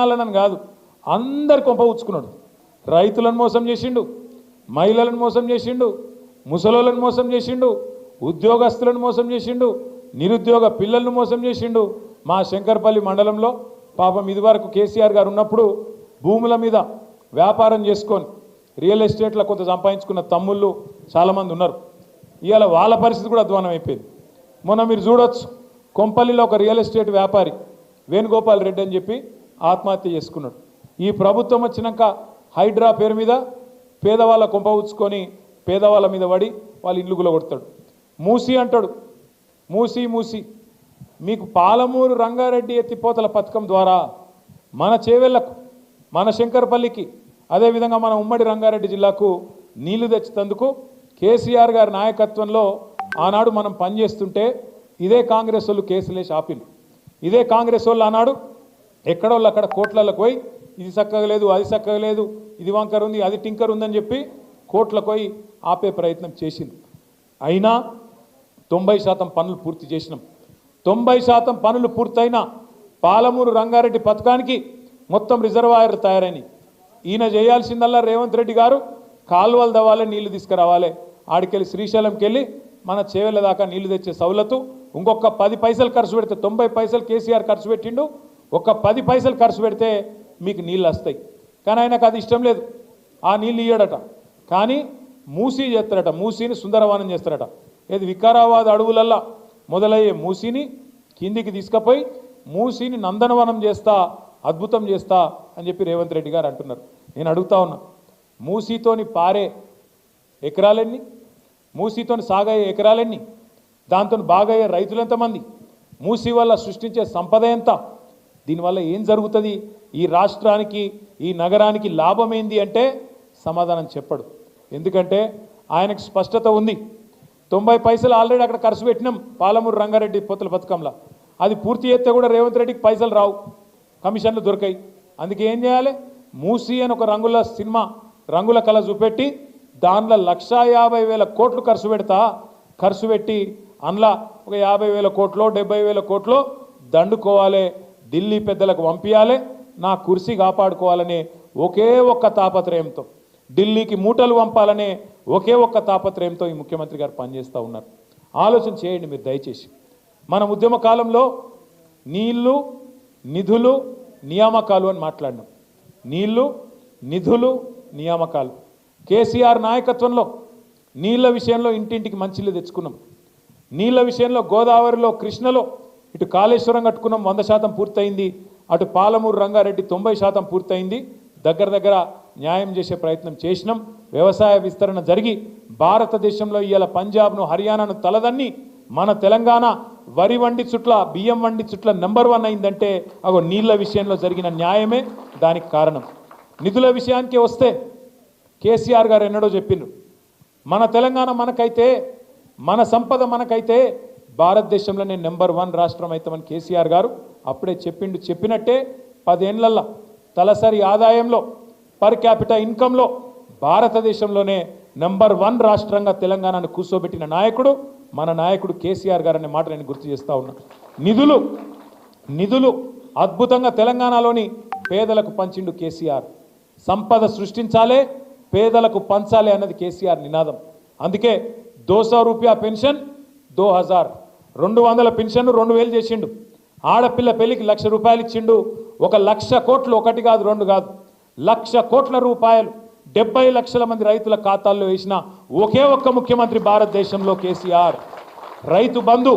అని కాదు, అందరు కొంప ఉచ్చుకున్నాడు. రైతులను మోసం చేసిండు, మహిళలను మోసం చేసిండు, ముసలోళ్ళను మోసం చేసిండు, ఉద్యోగస్తులను మోసం చేసిండు, నిరుద్యోగ పిల్లలను మోసం చేసిండు. మా శంకర్పల్లి మండలంలో పాపం ఇదివరకు కేసీఆర్ గారు ఉన్నప్పుడు భూముల మీద వ్యాపారం చేసుకొని రియల్ ఎస్టేట్లో కొంత సంపాదించుకున్న తమ్ముళ్ళు చాలామంది ఉన్నారు. ఇవాళ వాళ్ళ పరిస్థితి కూడా అధ్వానం అయిపోయింది. మొన్న మీరు చూడొచ్చు, కొంపల్లిలో ఒక రియల్ ఎస్టేట్ వ్యాపారి వేణుగోపాల్ రెడ్డి అని చెప్పి ఆత్మహత్య చేసుకున్నాడు. ఈ ప్రభుత్వం వచ్చినాక హైడ్రా పేరు మీద పేదవాళ్ళ కొంప ఉచ్చుకొని పేదవాళ్ళ మీద పడి వాళ్ళు ఇల్లు గులగొడతాడు. మూసి అంటాడు, మూసి మూసి. మీకు పాలమూరు రంగారెడ్డి ఎత్తిపోతల పథకం ద్వారా మన చేవెళ్లకు, మన శంకర్పల్లికి, అదేవిధంగా మన ఉమ్మడి రంగారెడ్డి జిల్లాకు నీళ్లు తెచ్చేందుకు కేసీఆర్ గారి నాయకత్వంలో ఆనాడు మనం పనిచేస్తుంటే ఇదే కాంగ్రెస్ వాళ్ళు కేసులేసి ఆపిల్లు. ఇదే కాంగ్రెస్ వాళ్ళు ఆనాడు ఎక్కడోళ్ళు అక్కడ కోట్లకు పోయి ఇది చక్కగా లేదు, అది చక్కగా లేదు, ఇది వంకర్ ఉంది, అది టింకర్ ఉందని చెప్పి కోట్లకు పోయి ఆపే ప్రయత్నం చేసింది. అయినా 90% పనులు పూర్తి చేసినాం. 90% పనులు పూర్తయినా పాలమూరు రంగారెడ్డి పథకానికి మొత్తం రిజర్వాయర్ తయారైనవి. ఈయన చేయాల్సిందల్లా రేవంత్ రెడ్డి గారు కాలువలు దవ్వాలి, నీళ్లు తీసుకురావాలి. ఆడికెళ్ళి శ్రీశైలంకి వెళ్ళి మన చేవెళ్ళ దాకా నీళ్లు తెచ్చే సౌలతు ఇంకొక 10 పైసలు ఖర్చు పెడితే, 90 పైసలు కేసీఆర్ ఖర్చు పెట్టిండు, ఒక 10 పైసలు ఖర్చు పెడితే మీకు నీళ్ళు వస్తాయి. కానీ ఆయనకు అది ఇష్టం లేదు, ఆ నీళ్ళు ఇయ్యడట. కానీ మూసీ చేస్తారట, మూసీని సుందరవనం చేస్తారట. ఏది వికారాబాద్ అడవులల్లా మొదలయ్యే మూసీని కిందికి తీసుకుపోయి మూసీని నందనవనం చేస్తా, అద్భుతం చేస్తా అని చెప్పి రేవంత్ రెడ్డి గారు అంటున్నారు. నేను అడుగుతా ఉన్నా, మూసీతోని పారే ఎకరాలెన్ని, మూసీతోని సాగయ్యే ఎకరాలెన్ని, దాంతో బాగయ్యే రైతులు ఎంతమంది, మూసీ వల్ల సృష్టించే సంపద ఎంత, దీనివల్ల ఏం జరుగుతుంది, ఈ రాష్ట్రానికి ఈ నగరానికి లాభం ఏంది అంటే సమాధానం చెప్పడు. ఎందుకంటే ఆయనకు స్పష్టత ఉంది. 90 పైసలు ఆల్రెడీ అక్కడ ఖర్చు పెట్టినాం పాలమూరు రంగారెడ్డి పోతల పథకంలో. అది పూర్తి చేస్తే కూడా రేవంత్ రెడ్డికి పైసలు రావు, కమిషన్లు దొరకాయి. అందుకే ఏం చేయాలి, మూసీ అని ఒక రంగుల సినిమా, రంగుల కళ చూపెట్టి దానిలో 1,50,000 కోట్లు ఖర్చు పెట్టి అందులో ఒక 50,000 కోట్లో 70,000 కోట్లో దండుకోవాలి, ఢిల్లీ పెద్దలకు పంపించాలి, నా కుర్సీ కాపాడుకోవాలనే ఒకే ఒక్క తాపత్రయంతో, ఢిల్లీకి మూటలు పంపాలనే ఒకే ఒక్క తాపత్రయంతో ఈ ముఖ్యమంత్రి గారు పనిచేస్తూ ఉన్నారు. ఆలోచన చేయండి మీరు దయచేసి. మన ఉద్యమ కాలంలో నీళ్లు, నిధులు, నియామకాలు అని మాట్లాడినాం. నీళ్లు, నిధులు, నియామకాలు. కేసీఆర్ నాయకత్వంలో నీళ్ల విషయంలో ఇంటింటికి మంచిళ్ళు తెచ్చుకున్నాం. నీళ్ల విషయంలో గోదావరిలో, కృష్ణలో ఇటు కాళేశ్వరం కట్టుకున్నాం, 100% పూర్తయింది. అటు పాలమూరు రంగారెడ్డి 90% పూర్తయింది. దగ్గర న్యాయం చేసే ప్రయత్నం చేసినాం. వ్యవసాయ విస్తరణ జరిగి భారతదేశంలో ఇవాళ పంజాబ్ను, హర్యానాను తలదన్ని మన తెలంగాణ వరి వండి చుట్ల, బియ్యం వండి చుట్ల నెంబర్ 1 అయిందంటే అగో నీళ్ల విషయంలో జరిగిన న్యాయమే దానికి కారణం. నిధుల విషయానికి వస్తే కేసీఆర్ గారు ఎన్నడో చెప్పిండ్రు, మన తెలంగాణ మనకైతే, మన సంపద మనకైతే భారతదేశంలోనే నెంబర్ 1 రాష్ట్రం అవుతామని కేసీఆర్ గారు అప్పుడే చెప్పిండు. చెప్పినట్టే 10 ఏళ్లలో తలసరి ఆదాయంలో, పర్ క్యాపిటా ఇన్కంలో భారతదేశంలోనే నెంబర్ 1 రాష్ట్రంగా తెలంగాణను కూర్చోబెట్టిన నాయకుడు మన నాయకుడు కేసీఆర్ గారు అనే మాట నేను గుర్తు చేస్తూ ఉన్నా. నిధులు అద్భుతంగా తెలంగాణలోని పేదలకు పంచిండు కేసీఆర్. సంపద సృష్టించాలే, పేదలకు పంచాలి అన్నది కేసీఆర్ నినాదం. అందుకే 200 రూపాయ పెన్షన్ 2000, 200 పెన్షన్ 2000 చేసిండు. ఆడపిల్ల పెళ్లికి 1,00,000 రూపాయలు ఇచ్చిండు. 1,00,000 కోట్లు, ఒకటి కాదు రెండు కాదు, 1,00,000 కోట్ల రూపాయలు 70 లక్షల మంది రైతుల ఖాతాల్లో వేసిన ఒకే ఒక్క ముఖ్యమంత్రి భారతదేశంలో కేసీఆర్. రైతు బంధు